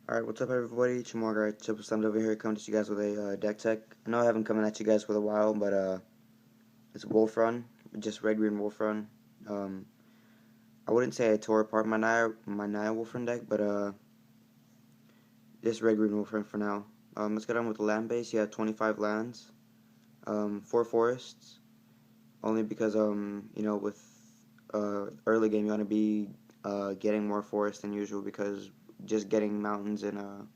Alright, what's up everybody? Chamorga Triple Slammed over here coming to you guys with a deck tech. I know I haven't come at you guys for a while, but it's wolfrun, just red-green wolfrun. I wouldn't say I tore apart my Naya wolfrun deck, but just red-green wolfrun for now. Let's get on with the land base. You have 25 lands, 4 forests, only because with early game you want to be getting more forest than usual, because just getting mountains and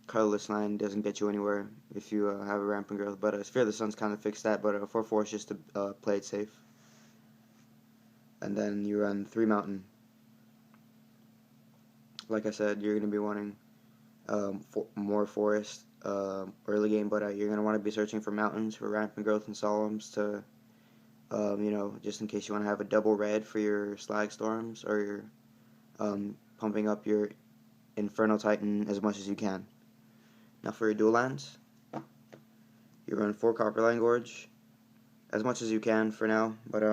colorless land doesn't get you anywhere if you have a rampant growth. But Sphere of the Sun's kind of fixed that, but 4 forest just to play it safe. And then you run 3 mountain. Like I said, you're going to be wanting more forest early game, but you're going to want to be searching for mountains for rampant growth and solemns to, just in case you want to have a double red for your slag storms, or your pumping up your Inferno Titan as much as you can. Now for your dual lands, you run 4 Copperline Gorge, as much as you can for now, but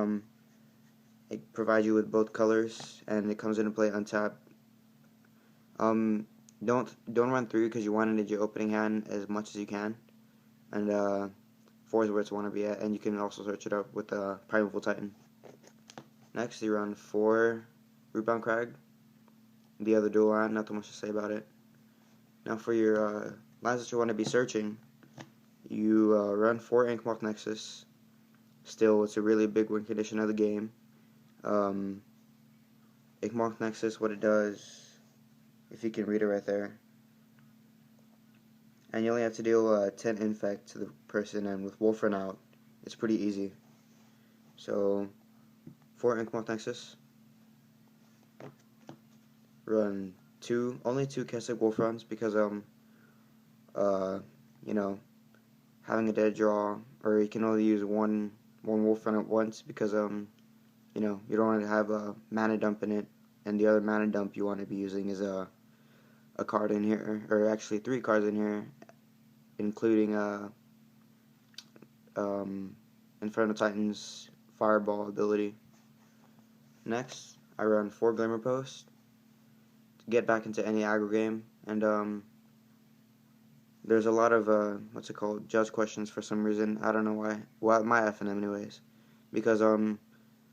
it provides you with both colors, and it comes into play untapped. Don't run 3 because you want it in your opening hand as much as you can, and 4 is where it's want to be at, and you can also search it up with Primeval Titan. Next, you run 4 Rootbound Crag, the other dual land, not too much to say about it. Now for your lands that you want to be searching, you run 4 Inkmoth Nexus. Still, it's a really big win condition of the game. Inkmoth Nexus, what it does, if you can read it right there, and you only have to deal 10 infect to the person, and with wolfrun out, it's pretty easy. So 4 Inkmoth Nexus, run only 2 Keswick wolfruns, because having a dead draw, or you can only use one wolfrun at once, because you don't want to have a mana dump in it, and the other mana dump you want to be using is a card in here, or actually 3 cards in here, including Inferno Titan's Fireball ability. Next, I run 4 Glimmer Post to get back into any aggro game, and there's a lot of judge questions for some reason. I don't know why. Well, my FNM anyways, because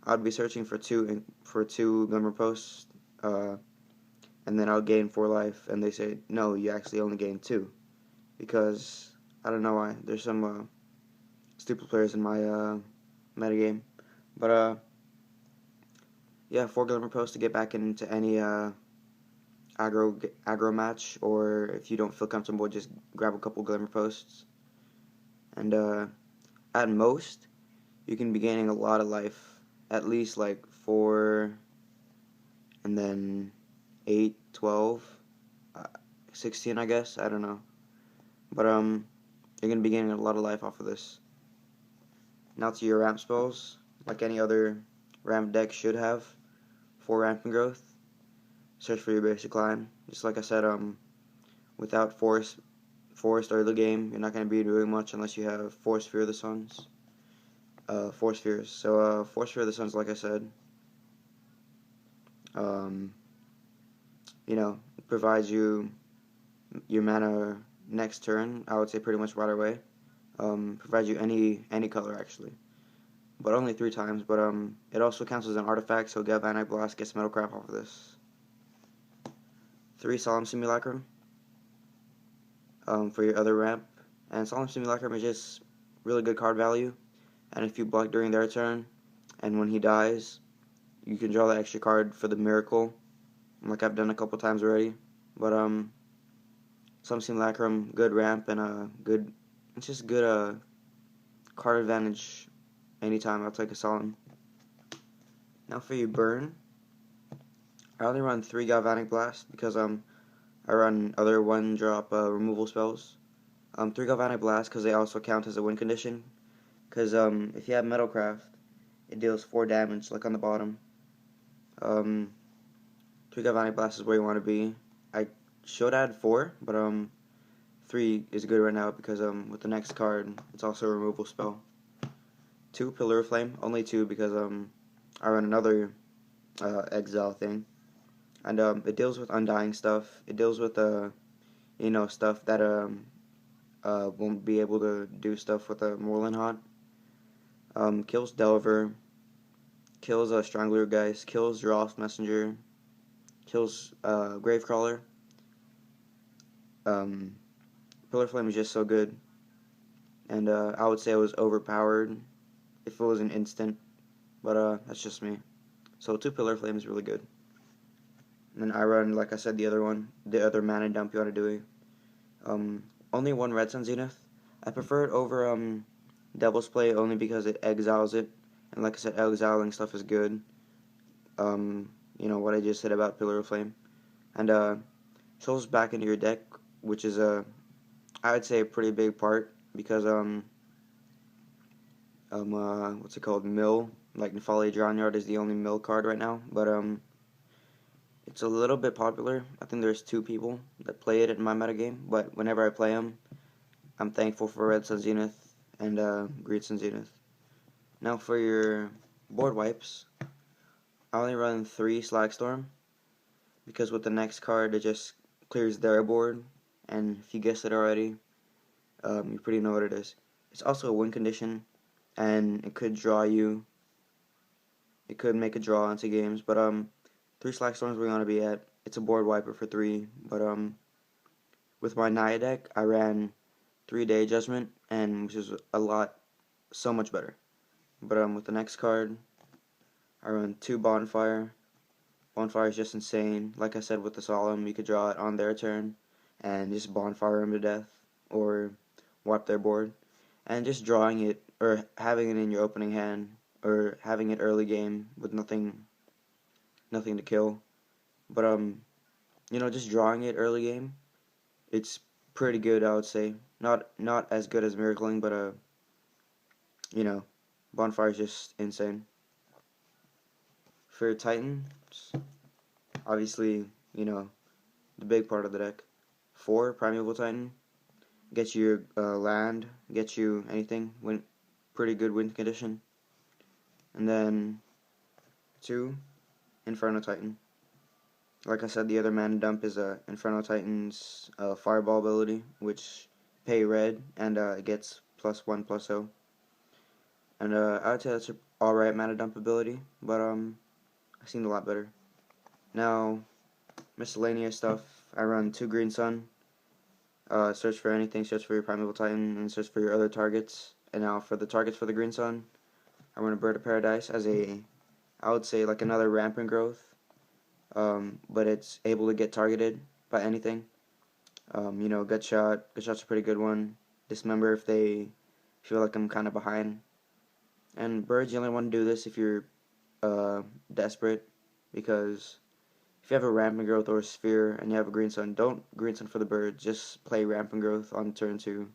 I'd be searching for two Glimmer Posts, and then I'll gain 4 life, and they say no, you actually only gain 2, because I don't know why. There's some stupid players in my metagame, but yeah, 4 Glimmer Posts to get back into any aggro match, or if you don't feel comfortable, just grab a couple Glimmer Posts, and at most you can be gaining a lot of life, at least like 4, and then 8, 12, 16, I guess, I don't know, but you're gonna be gaining a lot of life off of this. Now to your ramp spells, like any other ramp deck should have. 4 rampant growth, search for your basic line. Just like I said, without forest early game, you're not going to be doing much unless you have 4 Sphere of the Suns. 4 spheres. So 4 Sphere of the Suns, like I said, it provides you your mana next turn. I would say pretty much right away. Provides you any color actually, but only 3 times. But it also counts as an artifact, so Galvanic Blast gets Metalcraft off of this. 3 Solemn Simulacrum for your other ramp, and Solemn Simulacrum is just really good card value, and if you block during their turn, and when he dies, you can draw that extra card for the miracle, like I've done a couple times already. But Solemn Simulacrum, good ramp, and it's just good card advantage anytime. I'll take a Solemn. Now for your burn, I only run 3 Galvanic Blast, because I run other 1-drop removal spells. 3 Galvanic Blast because they also count as a win condition, because if you have Metalcraft, it deals 4 damage, like on the bottom. 3 Galvanic Blast is where you want to be. I should add 4, but 3 is good right now, because with the next card, it's also a removal spell. 2 Pillar of Flame, only 2, because I run another exile thing. and it deals with undying stuff. It deals with stuff that won't be able to do stuff with a Moreland Haunt. Kills Delver, kills Strangler Geist, kills Dross Messenger, kills Gravecrawler. Pillar Flame is just so good, and I would say it was overpowered if it was an instant, but that's just me. So 2 Pillar Flame is really good. And then I run, like I said, the other mana dump you want to do. Only 1 Red Sun Zenith. I prefer it over Devil's Play only because it exiles it, and like I said, exiling stuff is good. What I just said about Pillar of Flame, and shows back into your deck, which is I would say a pretty big part because what's it called, mill, like Nefali Drownyard is the only mill card right now, but it's a little bit popular. I think there's 2 people that play it in my metagame, but whenever I play them, I'm thankful for Red Sun Zenith and Green Sun Zenith. Now for your board wipes, I only run 3 Slagstorm, because with the next card it just clears their board, and if you guessed it already, you pretty know what it is. It's also a win condition, and it could draw you. It could make a draw into games, but 3 Slagstorms we're gonna be at. It's a board wiper for 3, but with my Naya deck, I ran 3 Day Judgment, and which is so much better. But with the next card, I run 2 Bonfire. Bonfire is just insane. Like I said with the Solemn, you could draw it on their turn and just Bonfire them to death, or wipe their board. And just drawing it, or having it in your opening hand, or having it early game with nothing to kill. But just drawing it early game, it's pretty good, I would say. Not as good as Miracling, but Bonfire is just insane. For Titans, obviously, the big part of the deck. 4 Primeval Titan, get you land, get you anything, pretty good win condition. And then 2 Inferno Titan. Like I said, the other mana dump is Inferno Titan's Fireball ability, which pay red, and it gets +1/+0. And I would say that's an alright mana dump ability, but I've seen a lot better. Now, miscellaneous stuff. I run 2 Green Sun. Search for anything, search for your Primeval Titan, and search for your other targets. And now for the targets for the Green Sun, I run a Bird of Paradise as I would say like another Rampant Growth, but it's able to get targeted by anything. Gut Shot's a pretty good one. Dismember if they feel like I'm kind of behind. And birds, you only want to do this if you're desperate, because if you have a Rampant Growth or a Sphere and you have a Green Sun, don't Green Sun for the birds. Just play Rampant Growth on turn 2,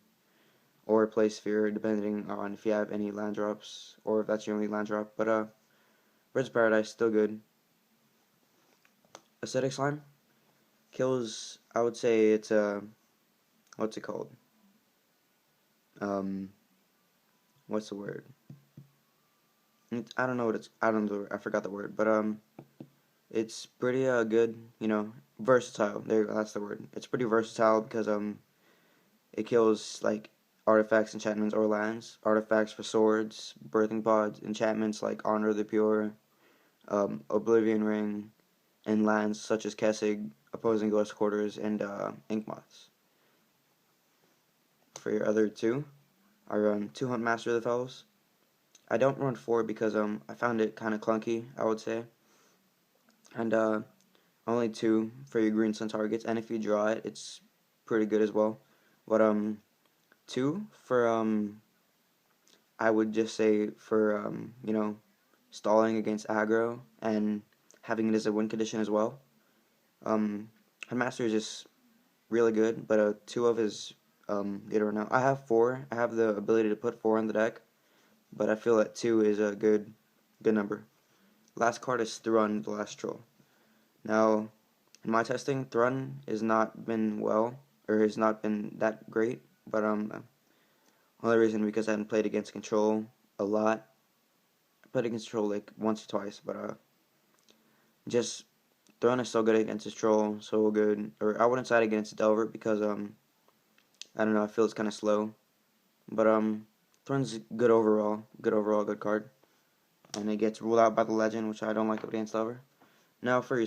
or play Sphere depending on if you have any land drops or if that's your only land drop. But Birds of Paradise still good. Acidic Slime kills. I would say it's what's it called? What's the word? I don't know what it's. I don't know. I forgot the word, but it's pretty good. Versatile. That's the word. It's pretty versatile because it kills like artifacts, enchantments, or lands. Artifacts for swords, birthing pods, enchantments like Honor of the Pure, Oblivion Ring, and lands such as Kessig, Opposing Ghost Quarters, and Ink Moths. For your other 2, I run 2 Hunt Master of the Fellows. I don't run 4 because I found it kind of clunky, I would say. And only 2 for your Green Sun targets, and if you draw it, it's pretty good as well. But 2 for I would just say for stalling against aggro and having it as a win condition as well. Headmaster is just really good, but 2 of his you don't know. I have 4. I have the ability to put 4 in the deck, but I feel that 2 is a good number. Last card is Thrun, the Last Troll. Now, in my testing, Thrun has not been has not been that great, but only reason because I haven't played against Control a lot. I played against Control like once or twice, but just Throne is so good against his troll, so good. Or I wouldn't side against Delver because I don't know, I feel it's kind of slow. But Throne's good overall, good card, and it gets ruled out by the legend, which I don't like against Delver. Now for your